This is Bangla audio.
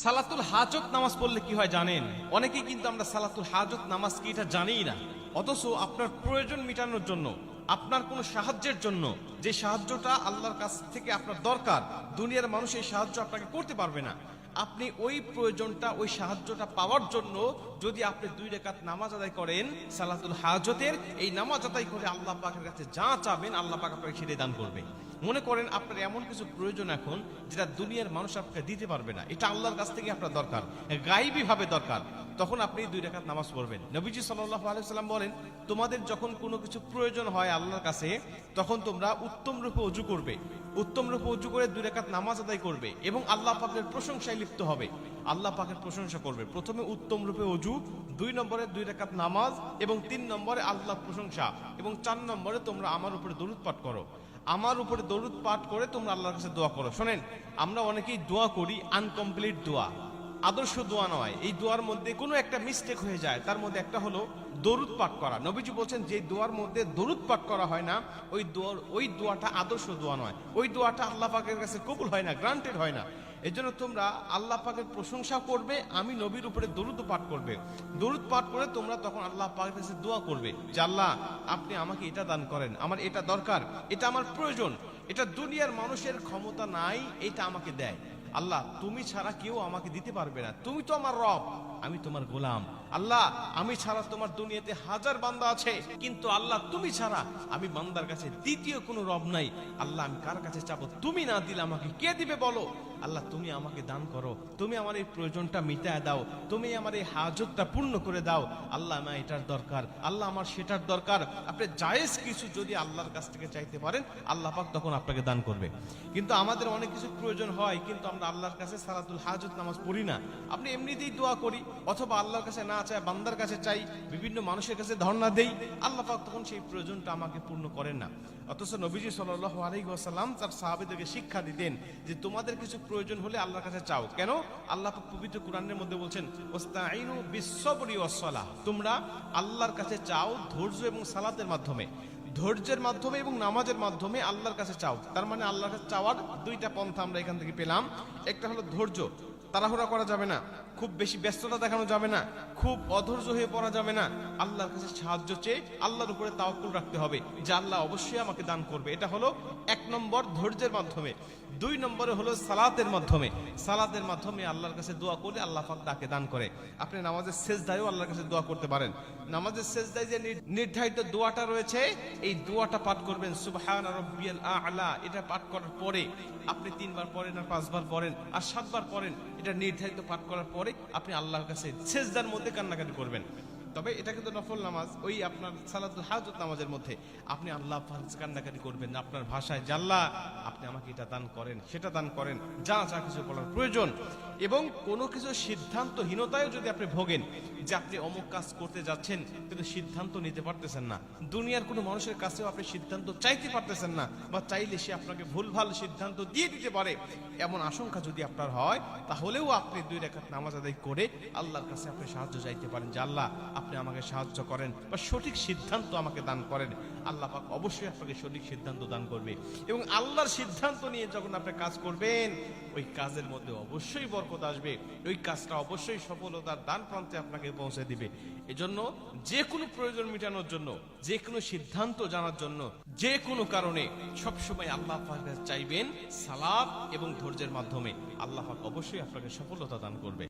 সালাতুল হাজত নামাজ পড়লে কি হয় জানেন? অনেকেই কিন্তু আমরা সালাতুল হাজত নামাজ কি এটা জানিই না। অথচ আপনার প্রয়োজন মেটানোর জন্য, আপনার কোনো সাহায্যের জন্য, যে সাহায্যটা আল্লাহর কাছ থেকে আপনার দরকার, দুনিয়ার মানুষ এই সাহায্য আপনাকে করতে পারবে না। আপনি ওই প্রয়োজনটা, ওই সাহায্যটা পাওয়ার জন্য যদি আপনি 2 রাকাত নামাজ আদায় করেন সালাতুল হাজতের, এই নামাজ আদায় করে আল্লাহ পাকের কাছে যা চাবেন আল্লাহ পাক আপনাকে সেটাই দান করবে। মনে করেন আপনার এমন কিছু প্রয়োজন এখন যেটা দুনিয়ার মানুষ আপনাকে দিতে পারবে না, এটা আল্লাহর কাছ থেকে আপনার দরকার, গায়েবী ভাবে দরকার, তখন আপনি 2 রাকাত নামাজ পড়বেন। নবীজি সাল্লাল্লাহু আলাইহি ওয়াসাল্লাম বলেন, তোমাদের যখন কোনো কিছু প্রয়োজন হয় আল্লাহর কাছে, তখন তোমরা উত্তম রূপে ওযু করবে, উত্তম রূপে ওযু করে 2 রাকাত নামাজ আদায় করবে এবং আল্লাহ পাকের প্রশংসায় লিপ্ত হবে, আল্লাহ পাকের প্রশংসা করবে। প্রথমে উত্তম রূপে ওযু, 2 নম্বরে 2 রাকাত নামাজ এবং 3 নম্বরে আল্লাহর প্রশংসা এবং 4 নম্বরে তোমরা আমার উপরে দরুদ পাঠ করো। আমার উপরে দরুদ পাঠ করে তোমরা আল্লাহর কাছে দোয়া করো। শোনেন, আমরা অনেকেই দোয়া করি আনকমপ্লিট দোয়া, আদর্শ দোয়া নয়। এই দোয়ার মধ্যে কোনো একটা মিস্টেক হয়ে যায়। তার মধ্যে একটা হলো দরুদ পাঠ করা। নবীজি বলছেন যে দোয়ার মধ্যে দরুদ পাঠ করা হয় না, ওই দোয়াটা আদর্শ দোয়া নয়, ওই দোয়াটা আল্লাহ পাকের কাছে কবুল হয় না, গ্রান্টেড হয় না। এই জন্য তোমরা আল্লাহ পাকের প্রশংসা করবে, আমি নবীর উপরে দরুদ পাঠ করবে। দরুদ পাঠ করে তোমরা তখন আল্লাহ পাকের কাছে দোয়া করবে যে আল্লাহ আপনি আমাকে এটা দান করেন, আমার এটা দরকার, এটা আমার প্রয়োজন, এটা দুনিয়ার মানুষের ক্ষমতা নাই, এটা আমাকে দেয়। আল্লাহ তুমি ছাড়া কেউ আমাকে দিতে পারবে না, তুমি তো আমার রব, আমি তোমার গোলাম। আল্লাহ আমি ছাড়া তোমার দুনিয়াতে হাজার বান্দা আছে, কিন্তু আল্লাহ তুমি ছাড়া আমি বান্দার কাছে দ্বিতীয় কোনো রব নাই। আল্লাহ আমি কার কাছে চাবো? তুমি না দিলে আমাকে কে দিবে বলো? আল্লাহ তুমি আমাকে দান করো, তুমি আমার এই প্রয়োজনটা মিটায় দাও, তুমি আমার এই হাজতটা পূর্ণ করে দাও। আল্লাহ আমার এটার দরকার, আল্লাহ আমার সেটার দরকার। আপনি জায়েজ কিছু যদি আল্লাহর কাছ থেকে চাইতে পারেন, আল্লাহ পাক তখন আপনাকে দান করবে। কিন্তু আমাদের অনেক কিছু প্রয়োজন হয়, কিন্তু আমরা আল্লাহর কাছে সালাতুল হাজত নামাজ পড়ি না। আপনি এমনিতেই দোয়া করি, অথবা আল্লাহর কাছে না চাই, বান্দার কাছে চাই, বিভিন্ন মানুষের কাছে ধর্ণা দেই, আল্লাহ পাক তখন সেই প্রয়োজনটা আমাকে পূর্ণ করেন না। অথচ নবীজি সাল্লাল্লাহু আলাইহি ওয়াসাল্লাম তার সাহাবীদেরকে শিক্ষা দিতেন যে তোমাদের কিছু প্রয়োজন হলে আল্লাহর কাছে চাও। কেন? আল্লাহ পাক পবিত্র কোরআনের মধ্যে বলছেন ওয়াস্তাঈনু বিস-সাবরি ওয়াস-সালাহ, তোমরা আল্লাহর কাছে চাও ধৈর্য এবং সালাতের মাধ্যমে, ধৈর্যের মাধ্যমে এবং নামাজের মাধ্যমে আল্লাহর কাছে চাও। তার মানে আল্লাহর কাছে চাওয়ার 2টা পন্থা আমরা এখান থেকে পেলাম। একটা হলো ধৈর্য, তাড়াহুড়া করা যাবে না, খুব বেশি ব্যস্ততা দেখানো যাবে না, খুব অধৈর্য হয়ে পড়া যাবে না। আল্লাহর কাছে সাহায্য চেয়ে আল্লাহর উপরে তাওয়াক্কুল রাখতে হবে যে আল্লাহ অবশ্যই আমাকে দান করবে। এটা হলো 1 নম্বর, ধৈর্যের মাধ্যমে। 2 নম্বরে হলো সালাতের মাধ্যমে। সালাতের মাধ্যমে আল্লাহর কাছে দোয়া করলে আল্লাহ পাক তাকে দান করে। আপনি নামাজের সেজদায়ও আল্লাহর কাছে দোয়া করতে পারেন। নামাজের সেজদায় যে নির্ধারিত দোয়াটা রয়েছে, এই দোয়াটা পাঠ করবেন সুবহান রাব্বিয়াল আ'লা। এটা পাঠ করার পরে আপনি 3 বার পড়েন আর 5 বার পড়েন আর 7 বার পড়েন, এটা নির্ধারিত পাঠ করার পরে আপনি আল্লাহর কাছে সেজদার মধ্যে কান্নাকাটি করবেন। তবে এটা কিন্তু নফল নামাজ, ওই আপনার সালাতুল হাজত নামাজের মধ্যে আপনি আল্লাহ কান্নাকাটি করবেন আপনার ভাষায় যে আল্লাহ আপনি আমাকে এটা দান করেন, সেটা দান করেন, যা যা কিছু বলার প্রয়োজন। এবং কোনো কিছু সিদ্ধান্তহীনতায় যদি আপনি ভোগেন যে আপনি অমুক কাজ করতে যাচ্ছেন কিন্তু সিদ্ধান্ত নিতে পারতেছেন না, দুনিয়ার কোনো মানুষের কাছেও আপনি সিদ্ধান্ত চাইতে পারতেছেন না, বা চাইলে সে আপনাকে ভুলভাল সিদ্ধান্ত দিয়ে দিতে পারে, এমন আশঙ্কা যদি আপনার হয়, তাহলেও আপনি 2 রাকাত নামাজ আদায় করে আল্লাহর কাছে আপনি সাহায্য চাইতে পারেন যে আল্লাহ আপনি আমাকে সাহায্য করেন বা সঠিক সিদ্ধান্ত আমাকে দান করেন। আল্লাহ পাক অবশ্যই আপনাকে সঠিক সিদ্ধান্ত দান করবে। এবং আল্লাহর সিদ্ধান্ত নিয়ে যখন আপনি কাজ করবেন, ওই কাজের মধ্যে অবশ্যই বরকত আসবে, ওই কাজটা অবশ্যই সফলতার দ্বার প্রান্তে আপনাকে পৌঁছে দিবে। এজন্য যে কোনো প্রয়োজন মেটানোর জন্য, যে কোনো সিদ্ধান্ত জানার জন্য, যে কোনো কারণে সবসময় আল্লাহ পাকের চাইবেন সালাত এবং ধৈর্যের মাধ্যমে। আল্লাহ পাক অবশ্যই আপনাকে সফলতা দান করবে।